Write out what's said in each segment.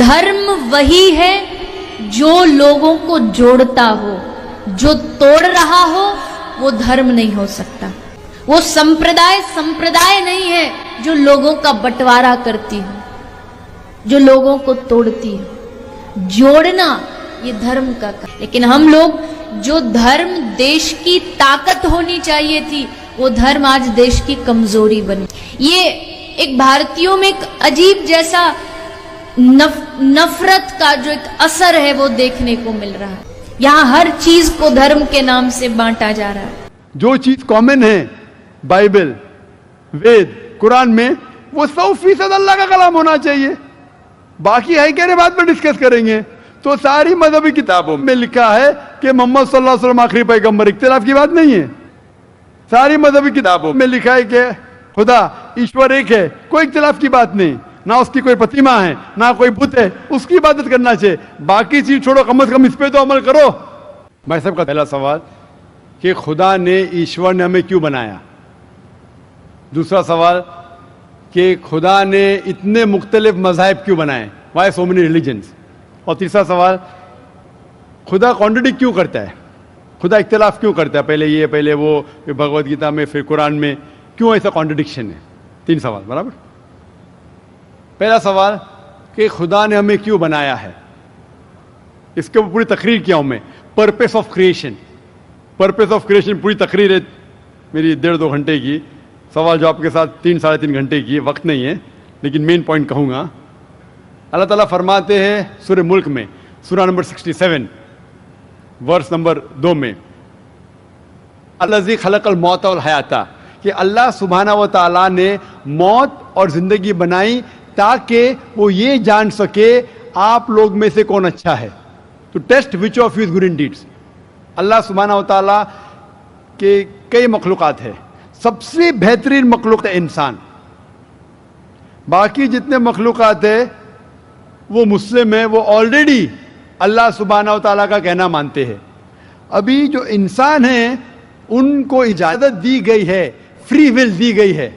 دھرم وہی ہے جو لوگوں کو جوڑتا ہو، جو توڑ رہا ہو وہ دھرم نہیں ہو سکتا. وہ سمپردائے نہیں ہے جو لوگوں کا بٹوارا کرتی ہو، جو لوگوں کو توڑتی ہے. جوڑنا یہ دھرم کا کام. لیکن ہم لوگ جو دھرم دیش کی طاقت ہونی چاہیے تھی وہ دھرم آج دیش کی کمزوری بنی. یہ ایک بھارتیوں میں ایک عجیب جیسا نفرت کا جو ایک اثر ہے وہ دیکھنے کو مل رہا ہے. یہاں ہر چیز کو دھرم کے نام سے بانٹا جا رہا ہے. جو چیز کامن ہے بائبل، وید، قرآن میں، وہ 100% اللہ کا کلام ہونا چاہیے. باقی ہے کہنے بعد میں ڈسکس کریں گے. تو ساری مذہبی کتابوں میں لکھا ہے کہ محمد صلی اللہ علیہ وسلم آخری پیغمبر، اختلاف کی بات نہیں ہے. ساری مذہبی کتابوں میں لکھا ہے کہ خدا ایشور ایک ہے، کوئی اختلاف کی بات نہیں. نہ اس کی کوئی پرتیما ہے، نہ کوئی بت ہے، اس کی عبادت کرنا چاہیے. باقی چیز چھوڑو، کم از کم اس پہ تو عمل کرو. بھائی صاحب کا پہلا سوال کہ خدا نے، ایشور نے ہمیں کیوں بنایا. دوسرا سوال کہ خدا نے اتنے مختلف مذاہب کیوں بنائے، وائی سو مینی ریلیجنز. اور تیسرا سوال خدا کانٹرڈکٹ کیوں کرتا ہے، خدا اختلاف کیوں کرتا ہے، پہلے یہ پہلے وہ، بھگوت گیتا میں پھر قرآن میں، کیوں ایسا کانٹرڈکشن ہے. 3 سوال برابر. پہلا سوال کہ خدا نے ہمیں کیوں بنایا ہے، اس کے اوپر پوری تقریر کیا ہوں میں. Purpose of creation, purpose of creation پوری تقریر ہے میری 1.5-2 گھنٹے کی. سوال جواب کے ساتھ 3-3.5 گھنٹے کی، وقت نہیں ہے لیکن مین پوائنٹ کہوں گا. اللہ تعالیٰ فرماتے ہیں سورہ ملک میں، سورہ نمبر 67 ورس نمبر 2 میں، الذی خلق الموت والحیات، کہ اللہ سبحانہ و تعالیٰ نے موت اور زندگی بنائی تاکہ وہ یہ جان سکے آپ لوگ میں سے کون اچھا ہے. تو test which of you is good in deeds. Allah سبحانہ و تعالیٰ کے کئی مخلوقات ہیں، سب سے بہترین مخلوق ہے انسان. باقی جتنے مخلوقات ہیں وہ مسلم ہیں، وہ آلریڈی اللہ سبحانہ و تعالیٰ کا کہنا مانتے ہیں. ابھی جو انسان ہیں ان کو اجازت دی گئی ہے، فری ول دی گئی ہے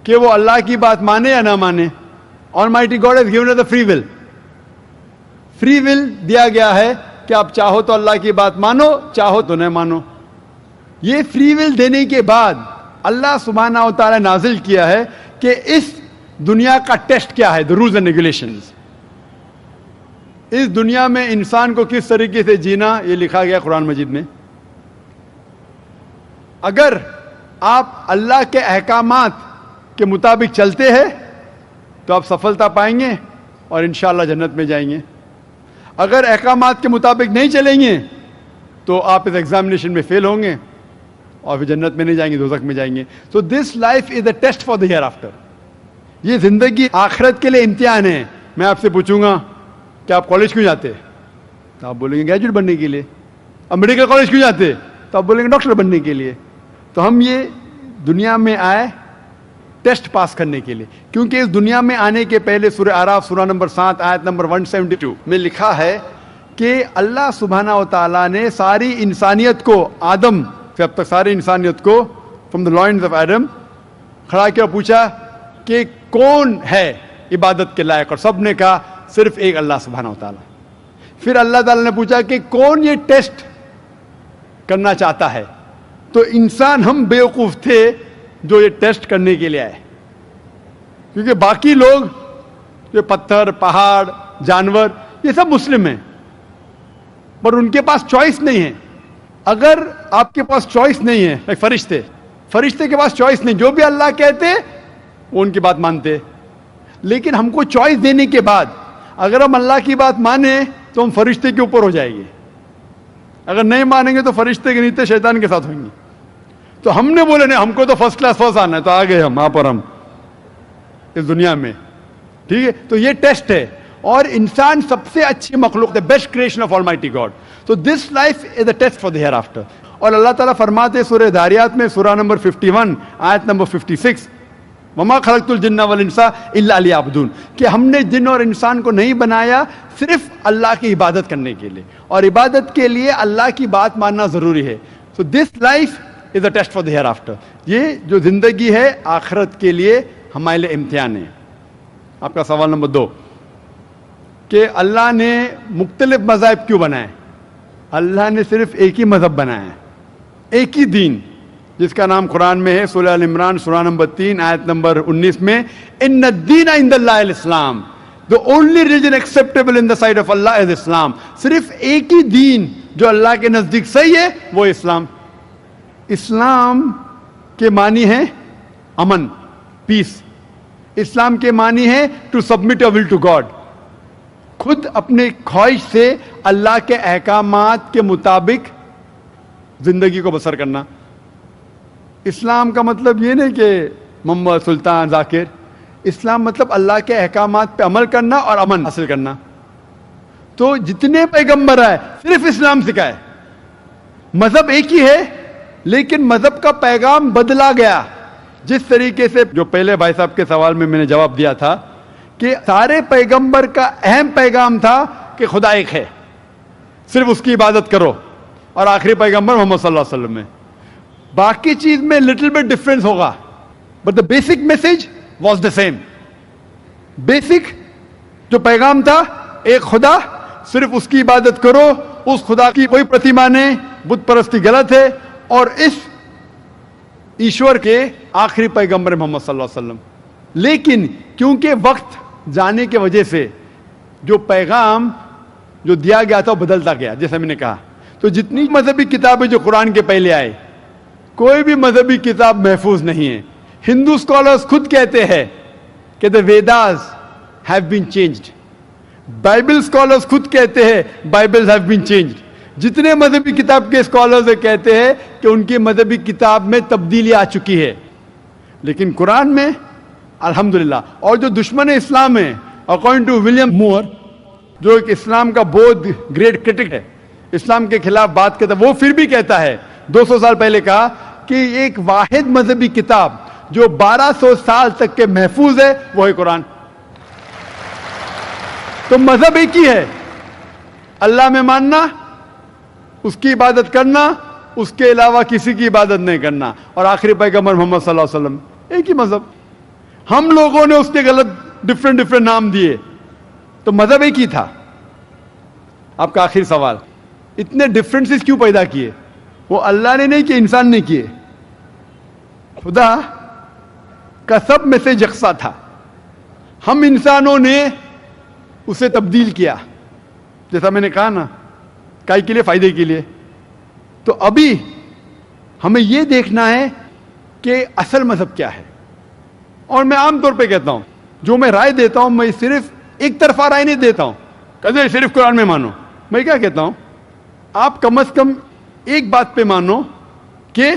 کہ وہ اللہ کی بات مانے یا نہ مانے. Almighty God has given us the free will. Free will دیا گیا ہے کہ آپ چاہو تو اللہ کی بات مانو، چاہو تو نہ مانو. یہ فری ول دینے کے بعد اللہ سبحانہ و تعالیٰ نازل کیا ہے کہ اس دنیا کا ٹیسٹ کیا ہے، the rules and regulations. اس دنیا میں انسان کو کس طریقے سے جینا، یہ لکھا گیا قرآن مجید میں. اگر آپ اللہ کے احکامات کے مطابق چلتے ہیں تو آپ سفلتا پائیں گے اور انشاءاللہ جنت میں جائیں گے. اگر احکامات کے مطابق نہیں چلیں گے تو آپ اس ایگزامینیشن میں فیل ہوں گے اور پھر جنت میں نہیں جائیں گے، دوزخ میں جائیں گے. So this life is a test for the hereafter. یہ زندگی آخرت کے لیے امتحان ہے. میں آپ سے پوچھوں گا کہ آپ کالج کیوں جاتے، تو آپ بولیں گے گریجویٹ بننے کے لیے. اب میڈیکل کالج کیوں جاتے، تو آپ بولیں گے ڈاکٹر بننے کے لیے. تو ہم یہ دنیا میں آئے ٹیسٹ پاس کرنے کے لیے، کیونکہ اس دنیا میں آنے کے پہلے سورہ اعراف سورہ نمبر 7 آیت نمبر 172 میں لکھا ہے کہ اللہ سبحانہ و تعالیٰ نے ساری انسانیت کو، آدم سے اب تک ساری انسانیت کو from the lines of Adam کھڑا کیا، پوچھا کہ کون ہے عبادت کے لائق، اور سب نے کہا صرف ایک اللہ سبحانہ و تعالیٰ. پھر اللہ تعالیٰ نے پوچھا کہ کون یہ ٹیسٹ کرنا چاہتا ہے، تو انسان ہم بیوقوف تھے جو یہ ٹیسٹ کرنے کے لیے آئے. کیونکہ باقی لوگ جو پتھر، پہاڑ، جانور، یہ سب مسلم ہیں، پر ان کے پاس چوائس نہیں ہے. اگر آپ کے پاس چوائس نہیں ہے، فرشتے کے پاس چوائس نہیں، جو بھی اللہ کہتے وہ ان کی بات مانتے. لیکن ہم کو چوائس دینے کے بعد اگر ہم اللہ کی بات مانیں تو ہم فرشتے کے اوپر ہو جائیں گے، اگر نہیں مانیں گے تو فرشتے کے نیچے شیطان کے ساتھ ہوئیں گے. تو ہم نے بولے نہیں، ہم کو تو فرسٹ کلاس فرسٹ آنا ہے، تو آ گئے ہم وہاں پر، ہم اس دنیا میں. ٹھیک ہے، تو یہ ٹیسٹ ہے. اور انسان سب سے اچھی مخلوق ہے، best creation of almighty god. تو this life is a test for the hereafter. اور اللہ تعالیٰ فرماتے سورہ داریات میں سورہ نمبر 51 آیت نمبر 56، وما خلقت الجن والانس الا لیعبدون، کہ ہم نے جن اور انسان کو نہیں بنایا صرف اللہ کی عبادت کرنے کے لیے، اور عبادت کے لیے اللہ کی بات ماننا ضروری ہے. So this life is a test for the hereafter. یہ جو زندگی ہے آخرت کے لیے ہمارے لیے امتحان ہے. آپ کا سوال نمبر 2، کہ اللہ نے مختلف مذاہب کیوں بنائے. اللہ نے صرف ایک ہی مذہب بنایا ہے, ایک ہی دین, جس کا نام قرآن میں ہے سورہ ال عمران سورہ نمبر 3 آیت نمبر 19 میں, ان الدین عند اللہ الاسلام, the only religion acceptable in the sight of Allah is Islam. صرف ایک ہی دین جو اللہ کے نزدیک صحیح ہے وہ اسلام. اسلام کے معنی ہے امن, پیس. اسلام کے معنی ہے to submit your will to God, خود اپنے خواہش سے اللہ کے احکامات کے مطابق زندگی کو بسر کرنا. اسلام کا مطلب یہ نہیں کہ محمد سلطان ذاکر. اسلام مطلب اللہ کے احکامات پہ عمل کرنا اور امن حاصل کرنا. تو جتنے پیغمبر آئے صرف اسلام سکھائے. مذہب ایک ہی ہے لیکن مذہب کا پیغام بدلا گیا. جس طریقے سے جو پہلے بھائی صاحب کے سوال میں نے جواب دیا تھا کہ سارے پیغمبر کا اہم پیغام تھا کہ خدا ایک ہے, صرف اس کی عبادت کرو, اور آخری پیغمبر محمد صلی اللہ علیہ وسلم میں باقی چیز میں لٹل بٹ ڈفرینس ہوگا, but the basic message was the same. Basic جو پیغام تھا ایک خدا, صرف اس کی عبادت کرو, اس خدا کی کوئی پرتیما نہیں, بت پرستی غلط ہے, اور اس ایشور کے آخری پیغمبر محمد صلی اللہ علیہ وسلم. لیکن کیونکہ وقت جانے کی وجہ سے جو پیغام جو دیا گیا تھا وہ بدلتا گیا, جیسے میں نے کہا. تو جتنی مذہبی کتابیں جو قرآن کے پہلے آئے, کوئی بھی مذہبی کتاب محفوظ نہیں ہے. ہندو اسکالرز خود کہتے ہیں کہ the Vedas have been changed. Bible scholars خود کہتے ہیں بائبل have been changed. جتنے مذہبی کتاب کے اسکالرز کہتے ہیں کہ ان کی مذہبی کتاب میں تبدیلی آ چکی ہے, لیکن قرآن میں الحمدللہ. اور جو دشمن اسلام ہے, اکارڈنگ ٹو ولیم مور, جو ایک اسلام کا بہت گریٹ کرٹک ہے, اسلام کے خلاف بات کرتا ہے, وہ پھر بھی کہتا ہے 200 سال پہلے کہا کہ ایک واحد مذہبی کتاب جو 1200 سال تک کے محفوظ ہے وہ ہے قرآن. تو مذہب ایک ہی ہے, اللہ میں ماننا, اس کی عبادت کرنا, اس کے علاوہ کسی کی عبادت نہیں کرنا, اور آخری پیغمبر محمد صلی اللہ علیہ وسلم. ایک ہی مذہب. ہم لوگوں نے اس کے غلط ڈفرینٹ نام دیے, تو مذہب ایک ہی تھا. آپ کا آخری سوال, اتنے ڈفرینسز کیوں پیدا کیے؟ وہ اللہ نے نہیں کیے, انسان نے کیے. خدا کا سب میں سے یکساں تھا, ہم انسانوں نے اسے تبدیل کیا, جیسا میں نے کہا نا, کائی کے لیے, فائدے کے لیے. تو ابھی ہمیں یہ دیکھنا ہے کہ اصل مذہب کیا ہے. اور میں عام طور پہ کہتا ہوں, جو میں رائے دیتا ہوں, میں صرف ایک طرفہ رائے نہیں دیتا ہوں کہ صرف قرآن میں مانو. میں کیا کہتا ہوں, آپ کم از کم ایک بات پہ مانو کہ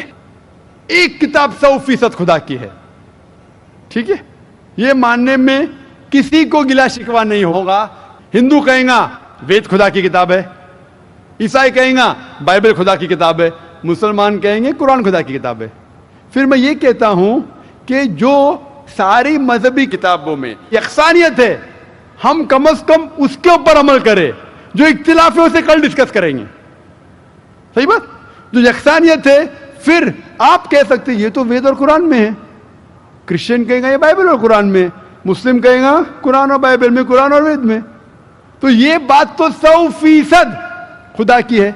ایک کتاب 100% خدا کی ہے. ٹھیک ہے, یہ ماننے میں کسی کو گلا شکوا نہیں ہوگا. ہندو کہیں گا وید خدا کی کتاب ہے, عیسائی کہیں گا بائبل خدا کی کتاب ہے, مسلمان کہیں گے قرآن خدا کی کتاب ہے. پھر میں یہ کہتا ہوں کہ جو ساری مذہبی کتابوں میں یکسانیت ہے, ہم کم از کم اس کے اوپر عمل کریں. جو اختلاف ہے اسے کل ڈسکس کریں گے. صحیح بات. جو یکسانیت ہے, پھر آپ کہہ سکتے یہ تو وید اور قرآن میں ہے, کرسچن کہیں گا یہ بائبل اور قرآن میں, مسلم کہیں گا قرآن اور بائبل میں, قرآن اور وید میں. تو یہ بات تو 100% خدا کی ہے.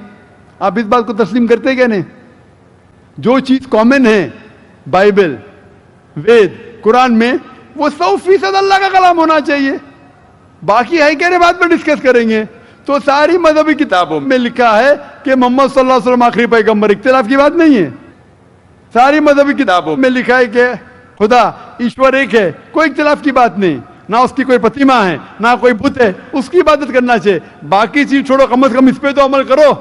آپ اس بات کو تسلیم کرتے کیا نہیں؟ جو چیز کامن ہے بائبل, وید, قرآن میں, وہ 100% اللہ کا کلام ہونا چاہیے. باقی ہے کہنے بات پر ڈسکس کریں گے. تو ساری مذہبی کتابوں میں لکھا ہے کہ محمد صلی اللہ علیہ وسلم آخری پیغمبر, اختلاف کی بات نہیں ہے. ساری مذہبی کتابوں میں لکھا ہے کہ خدا ایشور ایک ہے, کوئی اختلاف کی بات نہیں. نہ اس کی کوئی پرتیما ہے, نہ کوئی بت ہے, اس کی عبادت کرنا چاہیے. باقی چیز چھوڑو, کم از کم اس پہ تو عمل کرو.